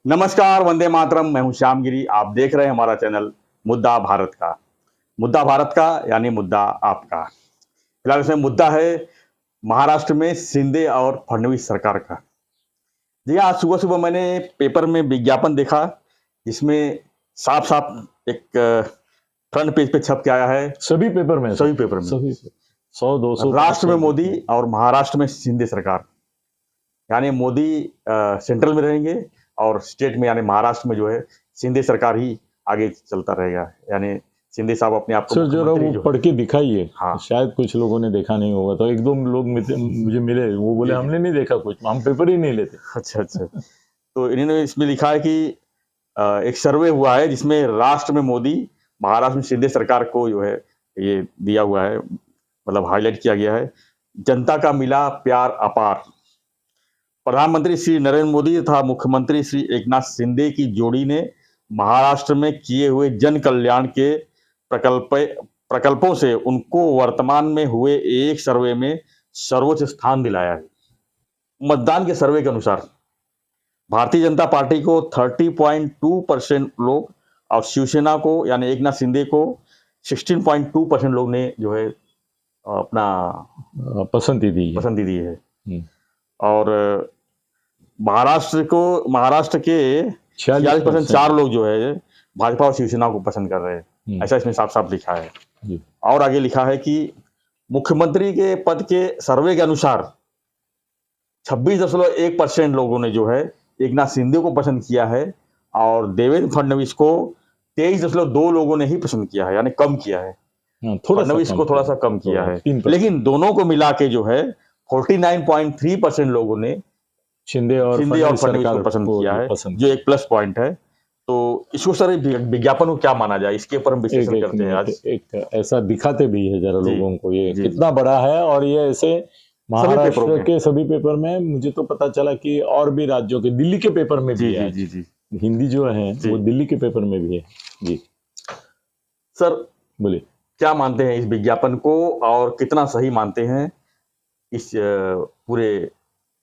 नमस्कार, वंदे मातरम। मैं हूं श्यामगिरी। आप देख रहे हैं हमारा चैनल मुद्दा भारत का। मुद्दा भारत का यानी मुद्दा आपका। फिलहाल इसमें मुद्दा है महाराष्ट्र में शिंदे और फडणवीस सरकार का। जी, आज सुबह सुबह मैंने पेपर में विज्ञापन देखा, जिसमें साफ साफ एक फ्रंट पेज पे छप के आया है। सभी पेपर में सभी 100-200 राष्ट्र में मोदी और महाराष्ट्र में शिंदे सरकार। यानी मोदी सेंट्रल में रहेंगे और स्टेट में यानी महाराष्ट्र में जो है शिंदे सरकार ही आगे चलता रहेगा। यानी शिंदे साहब अपने आप को सर जरा वो पढ़ के दिखाइए। हाँ, शायद कुछ लोगों ने देखा नहीं होगा, तो एक दो लोग मुझे मिले, वो बोले हमने नहीं देखा कुछ, हम पेपर ही नहीं लेते। अच्छा। तो इन्होंने इसमें लिखा है कि एक सर्वे हुआ है जिसमें राष्ट्र में मोदी, महाराष्ट्र में शिंदे सरकार को जो है ये दिया हुआ है, मतलब हाईलाइट किया गया है। जनता का मिला प्यार अपार। प्रधानमंत्री श्री नरेंद्र मोदी तथा मुख्यमंत्री श्री एकनाथ शिंदे की जोड़ी ने महाराष्ट्र में किए हुए जन कल्याण के प्रकल्पों से उनको वर्तमान में हुए एक सर्वे में सर्वोच्च स्थान दिलाया है। मतदान के सर्वे के अनुसार भारतीय जनता पार्टी को 30.2% लोग और शिवसेना को यानी एकनाथ शिंदे को 16.2% लोग ने जो है अपना पसंदी दी है। और महाराष्ट्र के 46% 4 लोग जो है भाजपा और शिवसेना को पसंद कर रहे हैं। ऐसा इसमें साफ साफ लिखा है। और आगे लिखा है कि मुख्यमंत्री के पद के सर्वे के अनुसार 26.1% लोगों ने जो है एकनाथ शिंदे को पसंद किया है और देवेंद्र फडणवीस को 23.2 लोगों ने ही पसंद किया है, यानी कम किया है। फडणवीस को थोड़ा सा कम किया है, लेकिन दोनों को मिला के जो है 49.3% लोगों ने शिंदे और फडणवीस को पसंद किया है, जो एक प्लस पॉइंट है। तो इसको सर विज्ञापन को क्या माना जाए, इसके ऊपर हम विश्लेषण करते हैं। आज एक ऐसा दिखाते भी है जरा लोगों को ये कितना बड़ा है, और ये ऐसे महाराष्ट्र के सभी पेपर में मुझे तो पता चला कि और भी राज्यों के, दिल्ली के पेपर में भी है। हिंदी जो है वो दिल्ली के पेपर में भी है। जी सर, बोलिए, क्या मानते हैं इस विज्ञापन को और कितना सही मानते हैं इस पूरे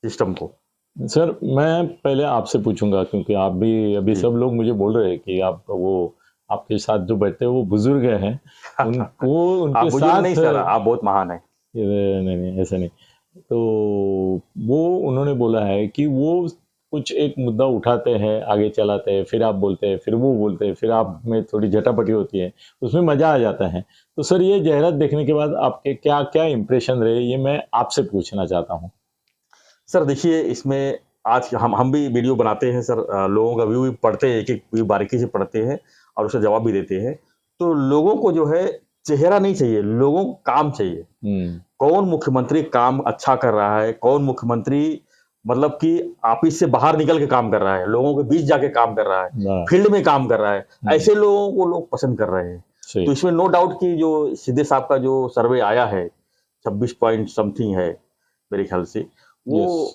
सिस्टम को? सर मैं पहले आपसे पूछूंगा, क्योंकि आप भी अभी सब लोग मुझे बोल रहे हैं कि आप वो आपके साथ जो बैठते हैं वो बुजुर्ग हैं, उनके साथ नहीं सर, आप बहुत महान हैं। नहीं ऐसा नहीं। तो वो उन्होंने बोला है कि वो कुछ एक मुद्दा उठाते हैं, आगे चलाते हैं, फिर आप बोलते हैं, फिर वो बोलते हैं, फिर आप में थोड़ी झटापटी होती है, उसमें मजा आ जाता है। तो सर ये जाहिरात देखने के बाद आपके क्या क्या इंप्रेशन रहे, ये मैं आपसे पूछना चाहता हूँ। सर देखिए, इसमें आज हम भी वीडियो बनाते हैं सर, लोगों का व्यू भी पढ़ते हैं, एक एक व्यू बारीकी से पढ़ते हैं और उसका जवाब भी देते हैं। तो लोगों को जो है चेहरा नहीं चाहिए, लोगों को काम चाहिए। कौन मुख्यमंत्री काम अच्छा कर रहा है, कौन मुख्यमंत्री मतलब कि ऑफिस से बाहर निकल के काम कर रहा है, लोगों के बीच जाके काम कर रहा है, फील्ड में काम कर रहा है, ऐसे लोगों को लोग पसंद कर रहे हैं। तो इसमें नो डाउट कि जो शिंदे साहब का जो सर्वे आया है 26 पॉइंट समथिंग है मेरे ख्याल से, वो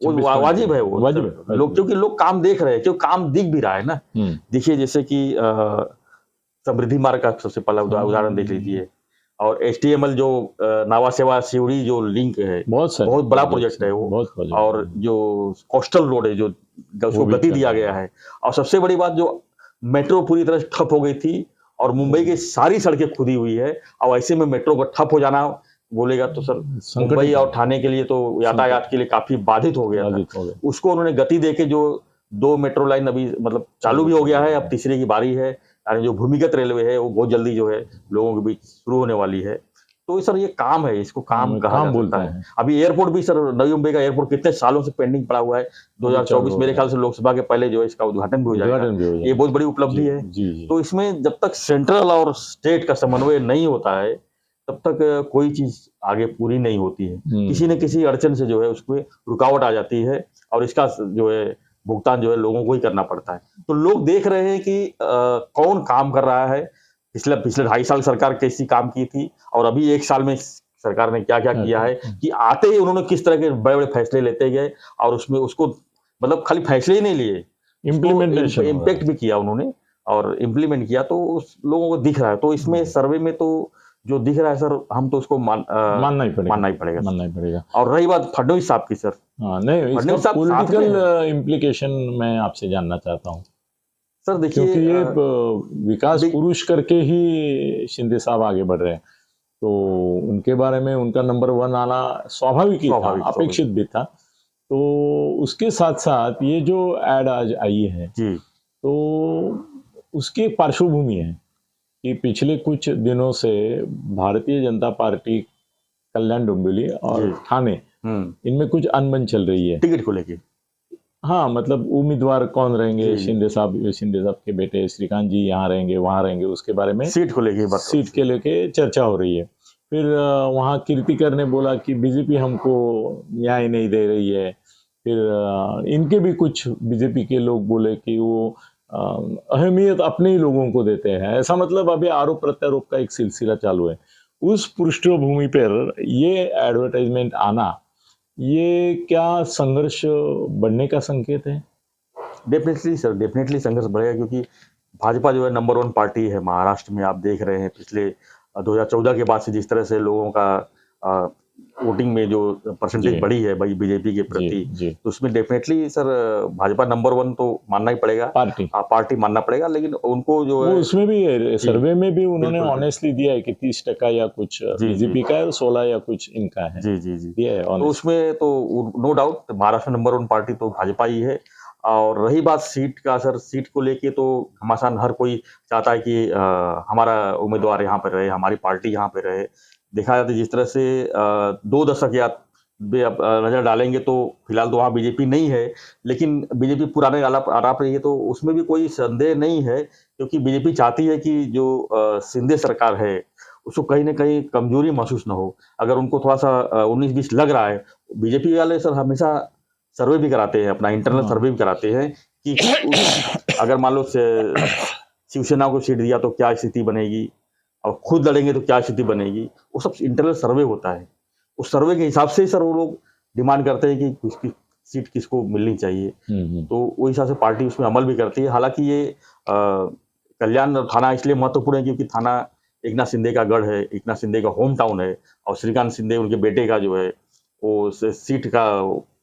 वाजिब है। वो वाजिब है, लोग क्योंकि लोग काम देख रहे हैं, क्योंकि काम दिख भी रहा है ना। देखिए जैसे कि समृद्धि मार्ग का सबसे पहला उदाहरण देख लीजिए, और HTML जो नावा सेवा सिवड़ी जो लिंक है, बहुत बड़ा प्रोजेक्ट है वो। और जो कोस्टल रोड है जो उसको गति दिया गया है, और सबसे बड़ी बात जो मेट्रो पूरी तरह से ठप हो गई थी और मुंबई की सारी सड़कें खुदी हुई है, और ऐसे में मेट्रो का ठप हो जाना बोलेगा तो सर मुंबई और ठाणे के लिए तो यातायात के लिए काफी बाधित हो गया था। उसको उन्होंने गति देके जो 2 मेट्रो लाइन अभी मतलब चालू भी हो गया है, अब तीसरे की बारी है। यानी जो भूमिगत रेलवे है वो बहुत जल्दी जो है लोगों के बीच शुरू होने वाली है। तो सर ये काम है, इसको काम कहा जा सकता है। अभी एयरपोर्ट भी सर, नवी मुंबई का एयरपोर्ट कितने सालों से पेंडिंग पड़ा हुआ है। 2024 मेरे ख्याल से लोकसभा के पहले जो है इसका उद्घाटन भी हो जाएगा। ये बहुत बड़ी उपलब्धि है। तो इसमें जब तक सेंट्रल और स्टेट का समन्वय नहीं होता है तब तक कोई चीज आगे पूरी नहीं होती है। किसी न किसी अड़चन से जो है उसमें रुकावट आ जाती है, और इसका जो है भुगतान जो है लोगों को ही करना पड़ता है। तो लोग देख रहे हैं कि कौन काम कर रहा है। पिछले 2.5 साल सरकार कैसी काम की थी, और अभी 1 साल में सरकार ने क्या क्या किया है, कि आते ही उन्होंने किस तरह के बड़े बड़े फैसले लेते गए, और उसमें उसको मतलब खाली फैसले ही नहीं लिए, इम्पैक्ट भी किया उन्होंने और इम्प्लीमेंट किया, तो उस लोगों को दिख रहा है। तो इसमें सर्वे में तो जो दिख रहा है सर, हम तो उसको मानना ही पड़ेगा, मानना ही पड़ेगा। हाँ, और रही बात फडणवीस साहब की सर, हाँ नहीं, फडणवीस इसका साहब साथ में पॉलिटिकल इम्प्लीकेशन मैं आपसे जानना चाहता हूँ, सर। देखिए, क्योंकि ये विकास पुरुष करके ही शिंदे साहब आगे बढ़ रहे हैं, तो उनके बारे में उनका नंबर 1 आना स्वाभाविक ही था, अपेक्षित भी था। तो उसके साथ साथ ये जो एड आज आई है जी, तो उसकी एक पार्श्वभूमि है कि पिछले कुछ दिनों से भारतीय जनता पार्टी, कल्याण डोंबिवली और ठाणे, इनमें कुछ अनबन चल रही है टिकट को लेके। हाँ, मतलब उम्मीदवार कौन रहेंगे, शिंदे साहब के बेटे श्रीकांत जी यहाँ रहेंगे, वहाँ रहेंगे, उसके बारे में सीट को लेके चर्चा हो रही है। फिर वहाँ कीर्तिकर ने बोला कि बीजेपी हमको न्याय नहीं दे रही है। फिर इनके भी कुछ बीजेपी के लोग बोले कि वो अहमियत अपने ही लोगों को देते हैं, ऐसा मतलब अभी आरोप प्रत्यारोप का एक सिलसिला चालू है। उस पृष्ठभूमि पर ये एडवर्टाइजमेंट आना, ये क्या संघर्ष बढ़ने का संकेत है? डेफिनेटली सर, डेफिनेटली संघर्ष बढ़ेगा, क्योंकि भाजपा जो है नंबर 1 पार्टी है महाराष्ट्र में। आप देख रहे हैं पिछले 2014 के बाद से जिस तरह से लोगों का वोटिंग में जो परसेंटेज बढ़ी है भाई बीजेपी के प्रति, तो उसमें डेफिनेटली सर भाजपा नंबर 1 तो मानना ही पड़ेगा, पार्टी मानना पड़ेगा। लेकिन उनको जो है उसमें भी सर्वे में भी उन्होंने ऑनेस्टली दिया है कि 30% या कुछ बीजेपी का है, 16 या कुछ इनका है। जी दिया है। तो उसमें तो नो डाउट महाराष्ट्र में नंबर 1 पार्टी तो भाजपा ही है। और रही बात सीट का सर, सीट को लेके तो घमासान हर कोई चाहता है कि हमारा उम्मीदवार यहाँ पर रहे, हमारी पार्टी यहाँ पे रहे। देखा जाता है जिस तरह से 2 दशक या नजर डालेंगे तो फिलहाल तो वहाँ बीजेपी नहीं है, लेकिन बीजेपी पुराने आलाप रही है, तो उसमें भी कोई संदेह नहीं है, क्योंकि बीजेपी चाहती है कि जो शिंदे सरकार है उसको कहीं ना कहीं कमजोरी महसूस न हो। अगर उनको थोड़ा सा 19-20 लग रहा है, बीजेपी वाले सर हमेशा सर्वे भी कराते हैं, अपना इंटरनल सर्वे भी कराते हैं कि अगर मान लो शिवसेना को सीट दिया तो क्या स्थिति बनेगी, और खुद लड़ेंगे तो क्या स्थिति बनेगी। वो सब इंटरनल सर्वे होता है, उस सर्वे के हिसाब से सर वो लोग डिमांड करते हैं कि उसकी सीट किसको मिलनी चाहिए। तो वो हिसाब से पार्टी उसमें अमल भी करती है। हालांकि ये कल्याण थाना इसलिए महत्वपूर्ण है क्योंकि थाना एकनाथ शिंदे का गढ़ है, एकनाथ शिंदे का होम टाउन है, और श्रीकांत शिंदे उनके बेटे का जो है वो सीट का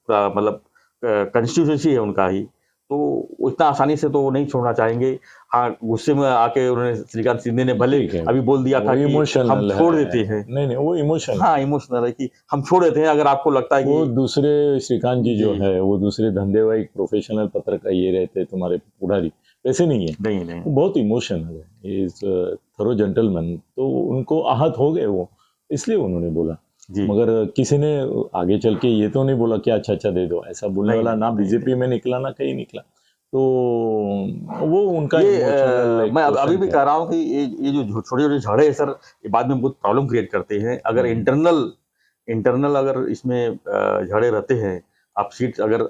मतलब कंस्टिट्यूएंसी है उनका ही, तो इतना आसानी से तो नहीं छोड़ना चाहेंगे। हाँ, गुस्से में आके उन्होंने श्रीकांत शिंदे ने भले अभी बोल दिया था कि हम छोड़ देते हैं। नहीं, वो इमोशनल, हाँ इमोशनल है कि हम छोड़ देते हैं, अगर आपको लगता है कि वो दूसरे श्रीकांत जी जो है वो दूसरे धंधेवाई प्रोफेशनल पत्रकार ये रहते तुम्हारे पुढ़ारी, वैसे नहीं है। नहीं वो बहुत इमोशनल है, इज थरो जेंटलमैन, तो उनको आहत हो गए वो, इसलिए उन्होंने बोला। मगर किसी ने आगे चल के ये तो नहीं बोला कि अच्छा दे दो, ऐसा बोलने वाला ना बीजेपी में निकला ना कहीं निकला। तो वो उनका मैं अभी भी कह रहा हूँ कि ये जो छोटे छोटे झगड़े हैं सर, ये बाद में बहुत प्रॉब्लम क्रिएट करते हैं। अगर इंटरनल अगर इसमें झगड़े रहते हैं, आप सीट अगर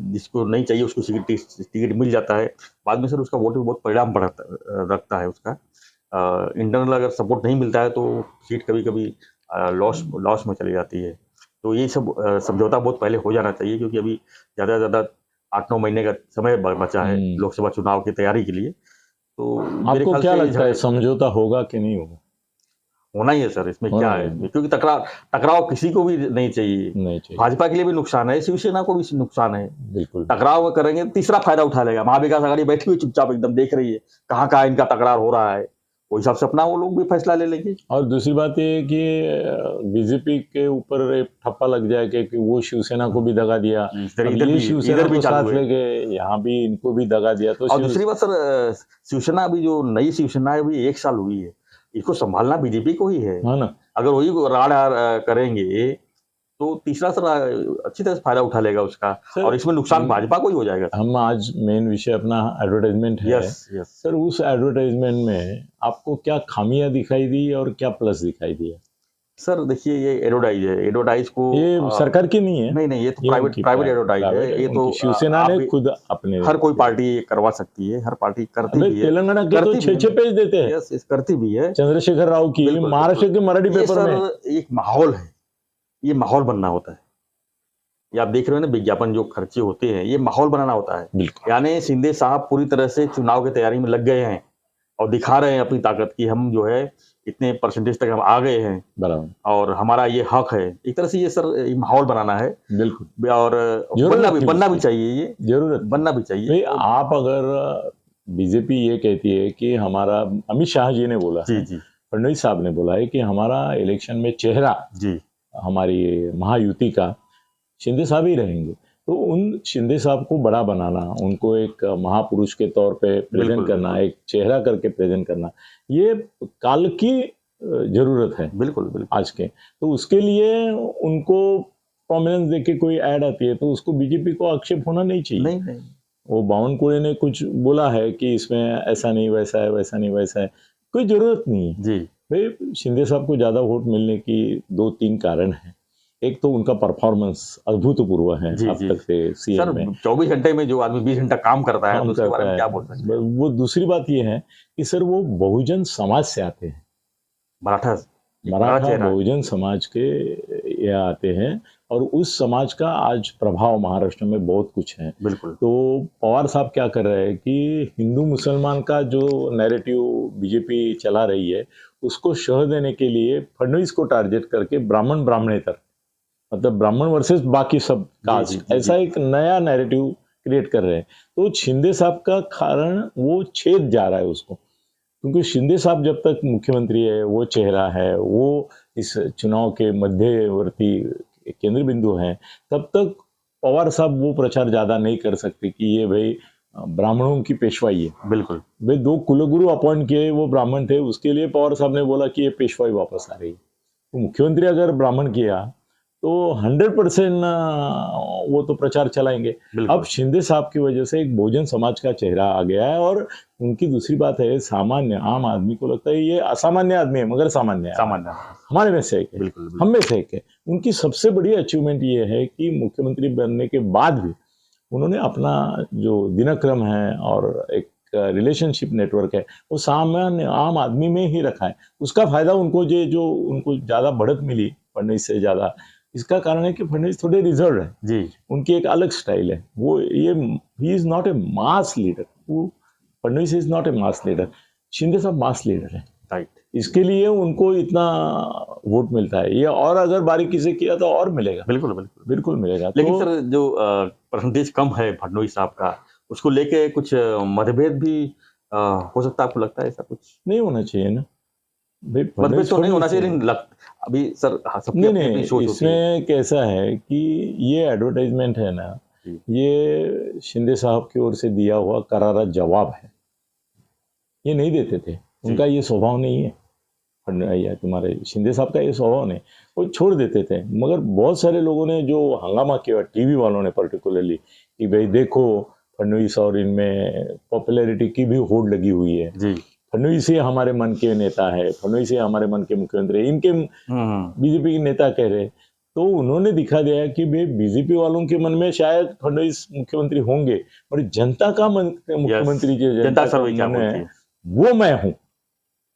जिसको नहीं चाहिए उसको टिकट मिल जाता है, बाद में सर उसका वोट भी बहुत परिणाम रखता है उसका। इंटरनल अगर सपोर्ट नहीं मिलता है तो सीट कभी कभी लॉस में चली जाती है। तो ये सब समझौता बहुत पहले हो जाना चाहिए, क्योंकि अभी ज़्यादा से ज़्यादा 8-9 महीने का समय बचा है लोकसभा चुनाव की तैयारी के लिए। तो आपको क्या लगता है समझौता होगा कि नहीं होगा? होना ही है सर, इसमें क्या है, क्योंकि टकराव किसी को भी नहीं चाहिए। भाजपा के लिए भी नुकसान है, शिवसेना को भी नुकसान है। बिल्कुल टकराव करेंगे तीसरा फायदा उठा लेगा। महाविकास आघाड़ी बैठी हुई चुपचाप एकदम देख रही है कहाँ इनका टकराव हो रहा है, वो हिसाब से अपना वो लोग भी फैसला ले लेंगे। और दूसरी बात ये कि बीजेपी के ऊपर एक ठप्पा लग जाए कि वो शिवसेना को भी दगा दिया, शिवसेना भी साथ ले गए, यहाँ भी इनको भी दगा दिया। तो और दूसरी बात सर, शिवसेना अभी जो नई शिवसेना है अभी 1 साल हुई है, इसको संभालना बीजेपी को ही है ना। अगर वही राड़ करेंगे तो तीसरा सर अच्छी तरह से फायदा उठा लेगा उसका, और इसमें नुकसान भाजपा को ही हो जाएगा। हम आज मेन विषय अपना एडवर्टाइजमेंट है। यस सर, उस एडवर्टाइजमेंट में आपको क्या खामियां दिखाई दी और क्या प्लस दिखाई दिया? सर देखिए, ये एडवर्टाइज को ये सरकार की नहीं है, नहीं ये तो प्राइवेट एडवर्टाइज है। ये तो शिवसेना ने खुद अपने, हर कोई पार्टी करवा सकती है, हर पार्टी करती भी है। तेलंगाना के तो 6 पेज देते हैं। यस, करती भी है। चंद्रशेखर राव की महाराष्ट्र के मराठी पेपर में एक माहौल है, ये माहौल बनना होता है। ये आप देख रहे हो ना, विज्ञापन जो खर्चे होते हैं, ये माहौल बनाना होता है। यानी शिंदे साहब पूरी तरह से चुनाव की तैयारी में लग गए हैं, और दिखा रहे हैं अपनी ताकत कि हम जो है इतने परसेंटेज तक हम आ गए हैं बराबर, और हमारा ये हक है। एक तरह से ये सर ये माहौल बनाना है बिल्कुल और बनना भी चाहिए, ये जरूरत बनना भी चाहिए। भाई। आप अगर बीजेपी ये कहती है कि हमारा, अमित शाह जी ने बोला जी है, जी फडणवीस साहब ने बोला है कि हमारा इलेक्शन में चेहरा जी हमारी महायुति का शिंदे साहब ही रहेंगे। तो उन शिंदे साहब को बड़ा बनाना, उनको एक महापुरुष के तौर पे प्रेजेंट करना, एक चेहरा करके प्रेजेंट करना, ये काल की जरूरत है बिल्कुल बिल्कुल। आज के। तो उसके लिए उनको प्रोमिनेंस देके कोई ऐड आती है तो उसको बीजेपी को आक्षेप होना नहीं चाहिए। नहीं नहीं वो बावनकुळे ने कुछ बोला है कि इसमें ऐसा नहीं वैसा है, वैसा नहीं वैसा है, कोई जरूरत नहीं है जी भाई। शिंदे साहब को ज्यादा वोट मिलने की 2-3 कारण हैं। एक तो उनका परफॉर्मेंस अभूतपूर्व है जी अब जी तक से सीएम सर। में 24 घंटे में जो आदमी 20 घंटा काम करता है काम तो उसके बारे करता में है। क्या बोल सकते हैं? वो दूसरी बात ये है कि सर वो बहुजन समाज से आते हैं, मराठा एक बड़ा मराठा चेहरा। बहुजन समाज के ये आते हैं, और उस समाज का आज प्रभाव महाराष्ट्र में बहुत कुछ है। बिल्कुल तो पवार साहब क्या कर रहे हैं कि हिंदू मुसलमान का जो नैरेटिव बीजेपी चला रही है उसको शह देने के लिए फडणवीस को टारगेट करके ब्राह्मण ब्राह्मणेतर, मतलब ब्राह्मण वर्सेस बाकी सब कास्ट, जी, जी, ऐसा एक नया नैरेटिव क्रिएट कर रहे हैं। तो शिंदे साहब का कारण वो छेद जा रहा है उसको, क्योंकि शिंदे साहब जब तक मुख्यमंत्री है, वो चेहरा है, वो इस चुनाव के मध्यवर्ती केंद्र बिंदु हैं, तब तक पवार साहब वो प्रचार ज्यादा नहीं कर सकते कि ये भाई ब्राह्मणों की पेशवाई है। बिल्कुल भाई 2 कुलगुरु अपॉइंट किए, वो ब्राह्मण थे, उसके लिए पवार साहब ने बोला कि ये पेशवाई वापस आ रही है। तो मुख्यमंत्री अगर ब्राह्मण किया तो 100% वो तो प्रचार चलाएंगे। बिल्कुल अब शिंदे साहब की वजह से एक बहुजन समाज का चेहरा आ गया है, और उनकी दूसरी बात है, सामान्य आम आदमी को लगता है ये असामान्य आदमी है मगर सामान्य है, सामान्य हमारे में से एक है, बिल्कुल बिल्कुल। हम में से एक है। उनकी सबसे बड़ी अचीवमेंट ये है कि मुख्यमंत्री बनने के बाद भी उन्होंने अपना जो दिनक्रम है और एक रिलेशनशिप नेटवर्क है वो सामान्य आम आदमी में ही रखा है। उसका फायदा उनको जो उनको ज्यादा बढ़त मिली फडणवीस से ज्यादा, इसका कारण है कि फडणवीस थोड़े रिजर्व है, जी उनकी एक अलग स्टाइल है। वो ये he is not a mass leader, वो Fadnavis is not a mass leader, Shinde साहब मास लीडर है। राइट। इसके लिए उनको इतना वोट मिलता है। ये और अगर बारीकी से किया तो और मिलेगा, बिल्कुल बिल्कुल बिल्कुल मिलेगा। लेकिन तो सर जो परसेंटेज कम है फडणवीस साहब का, उसको लेके कुछ मतभेद भी हो सकता है, आपको लगता है ऐसा कुछ? नहीं होना चाहिए ना भाई, मतभेद तो नहीं होना फडणवीस चाहिए, लेकिन अभी सर सबकी नहीं अपनी अपनी नहीं, सोच होती है। इसमें कैसा है कि ये एडवर्टाइजमेंट है ना, जी। ये शिंदे साहब की ओर से दिया हुआ करारा जवाब है। ये नहीं देते थे, उनका ये स्वभाव नहीं है, या तुम्हारे शिंदे साहब का ये स्वभाव नहीं, वो छोड़ देते थे। मगर बहुत सारे लोगों ने जो हंगामा किया, टीवी वालों ने पर्टिकुलरली, कि भाई देखो फडणवीस और इनमें पॉपुलैरिटी की भी होड़ लगी हुई है, जी फडणवीस ही हमारे मन के नेता है, फडणवीस ही हमारे मन के मुख्यमंत्री है, इनके बीजेपी के नेता कह रहे। तो उन्होंने दिखा दिया कि भाई बीजेपी वालों के मन में शायद फडणवीस मुख्यमंत्री होंगे, और जनता का मन मुख्यमंत्री जो जनता का सर्वे क्या मन बोलती है है? वो मैं हूं।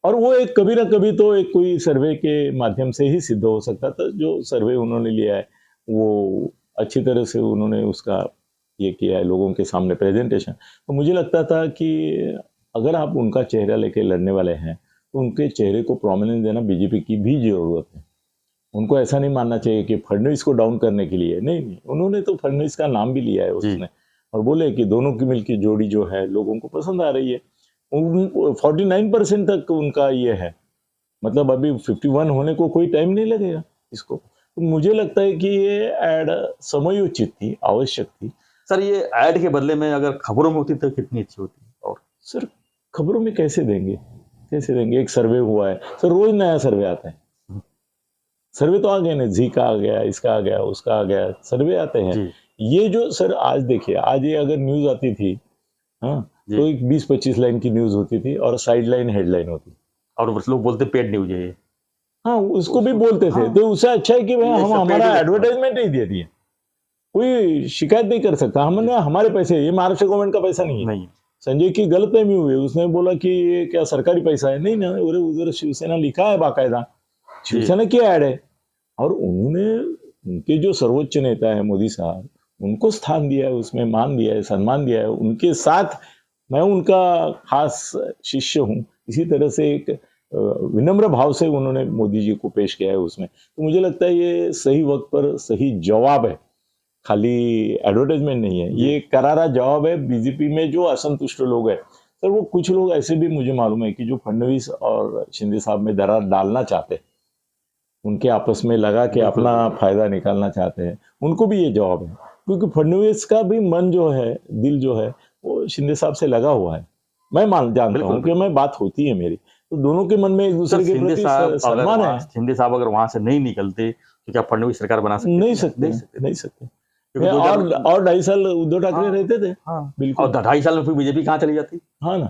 और वो एक कभी ना कभी तो एक कोई सर्वे के माध्यम से ही सिद्ध हो सकता था। जो सर्वे उन्होंने लिया है वो अच्छी तरह से उन्होंने उसका ये किया है, लोगों के सामने प्रेजेंटेशन। तो मुझे लगता था कि अगर आप उनका चेहरा लेके लड़ने वाले हैं तो उनके चेहरे को प्रोमिनेंस देना बीजेपी की भी जरूरत है। उनको ऐसा नहीं मानना चाहिए कि फडणवीस को डाउन करने के लिए, नहीं, उन्होंने तो फडणवीस का नाम भी लिया है उसने, और बोले कि दोनों की मिलकर जोड़ी जो है लोगों को पसंद आ रही है। 49% तक उनका ये है, मतलब अभी 51 होने को कोई टाइम नहीं लगेगा इसको। तो मुझे लगता है कि ये एड समयोचित थी, आवश्यक थी। सर ये ऐड के बदले में अगर खबरों में होती तो कितनी अच्छी होती? और सर खबरों में कैसे देंगे, कैसे देंगे? एक सर्वे हुआ है सर, रोज नया सर्वे आता है। सर्वे तो आ गए ना, जी का आ गया, इसका आ गया, उसका आ गया, सर्वे आते हैं। ये जो सर आज देखिए, आज ये अगर न्यूज आती थी, हाँ, तो एक 20-25 लाइन की न्यूज होती थी और साइड लाइन हेडलाइन होती, और लोग बोलते पेड न्यूज है ये। हाँ, उसको भी बोलते थे। हाँ, तो उससे अच्छा है कि भाई हम हमारा एडवर्टाइजमेंट नहीं दे दिए, कोई शिकायत नहीं कर सकता। हमने हमारे पैसे, ये महाराष्ट्र गवर्नमेंट का पैसा नहीं है। संजय की गलतफहमी हुई, उसने बोला कि ये क्या सरकारी पैसा है, नहीं ना, उधर शिवसेना लिखा है बाकायदा, शिवसेना की ऐड है। और उन्होंने, उनके जो सर्वोच्च नेता है मोदी साहब, उनको स्थान दिया है, उसमें मान दिया है, सम्मान दिया है, उनके साथ मैं उनका खास शिष्य हूँ। इसी तरह से एक विनम्र भाव से उन्होंने मोदी जी को पेश किया है उसमें। तो मुझे लगता है ये सही वक्त पर सही जवाब है, खाली एडवर्टाइजमेंट नहीं है, ये करारा जवाब है बीजेपी में जो असंतुष्ट लोग हैं। सर वो कुछ लोग ऐसे भी मुझे मालूम है कि जो फडणवीस और शिंदे साहब में दरार डालना चाहते हैं, उनके आपस में लगा के अपना फायदा निकालना चाहते हैं, उनको भी ये जवाब है। क्योंकि फडणवीस का भी मन जो है, दिल जो है, वो शिंदे साहब से लगा हुआ है। मैं जानता हूँ कि मैं बात होती है मेरी, तो दोनों के मन में एक दूसरे के प्रति सम्मान है। शिंदे साहब अगर वहां से नहीं निकलते तो क्या फडणवीस सरकार बना सकते? नहीं सकते। और 2.5 साल उद्धव ठाकरे रहते थे। हाँ, बिल्कुल। और 2.5 साल में फिर बीजेपी कहाँ चली जाती? हाँ ना,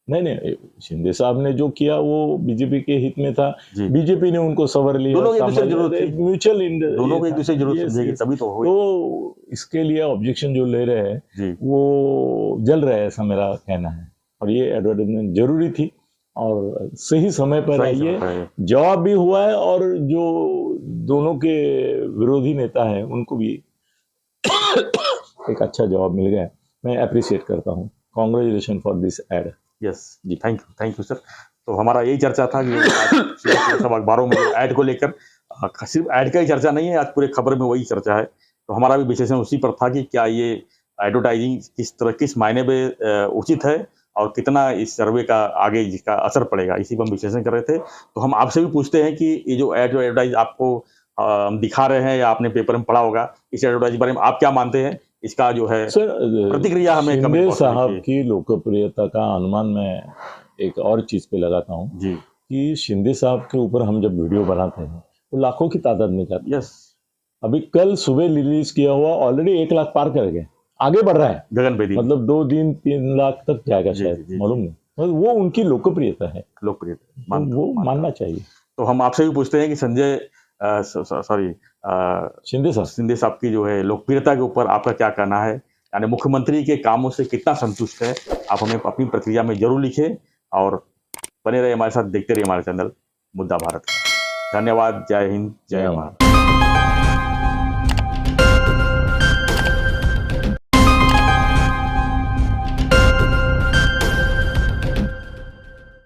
नहीं, शिंदे साहब ने जो किया वो बीजेपी के हित में था, बीजेपी ने उनको सवर लिया, दोनों एक दूसरे जरूरत थी, म्यूचुअल दोनों को एक दूसरे जरूरत समझेगी तभी तो होगी। तो इसके लिए ऑब्जेक्शन जो ले रहे हैं वो जल रहे हैं, ऐसा मेरा कहना है। और ये एडवर्टाइजमेंट जरूरी थी और सही समय पर आई है, जवाब भी हुआ है और जो दोनों के विरोधी नेता हैं उनको भी एक अच्छा जवाब मिल गया। मैं अप्रिशिएट करता हूँ। Congratulation for this ad. Yes जी, थैंक यू सर। तो हमारा यही चर्चा था कि सब अखबारों में ऐड को लेकर, सिर्फ ऐड का ही चर्चा नहीं है, आज पूरे खबर में वही चर्चा है। तो हमारा भी विश्लेषण उसी पर था कि क्या ये एडवर्टाइजिंग किस मायने में उचित है और कितना इस सर्वे का आगे जिसका असर पड़ेगा, इसी पर हम विश्लेषण कर रहे थे। तो हम आपसे भी पूछते हैं कि ये जो एडवर्टाइज आपको हम दिखा रहे हैं या आपने पेपर में पढ़ा होगा, इस एडवर्टाइज के बारे में आप क्या मानते हैं? इसका जो है सर प्रतिक्रिया हमें शिंदे साहब की लोकप्रियता का अनुमान मैं एक और चीज पे लगाता हूँ जी, कि शिंदे साहब के ऊपर हम जब वीडियो बनाते हैं तो लाखों की तादाद में जाती है। यस, अभी कल सुबह रिलीज किया हुआ ऑलरेडी 1 लाख पार कर गए, आगे बढ़ रहा है गगनभेदी, मतलब 2 दिन 3 लाख तक जाएगा शायद, मालूम नहीं। मतलब वो उनकी लोकप्रियता है, वो मानना चाहिए। तो हम आपसे भी पूछते हैं कि शिंदे साहब की जो है लोकप्रियता के ऊपर आपका क्या कहना है, यानी मुख्यमंत्री के कामों से कितना संतुष्ट है? आप हमें अपनी प्रतिक्रिया में जरूर लिखें और बने रहे हमारे साथ, देखते रहिए हमारे चैनल मुद्दा भारत। धन्यवाद। जय हिंद, जय भारत।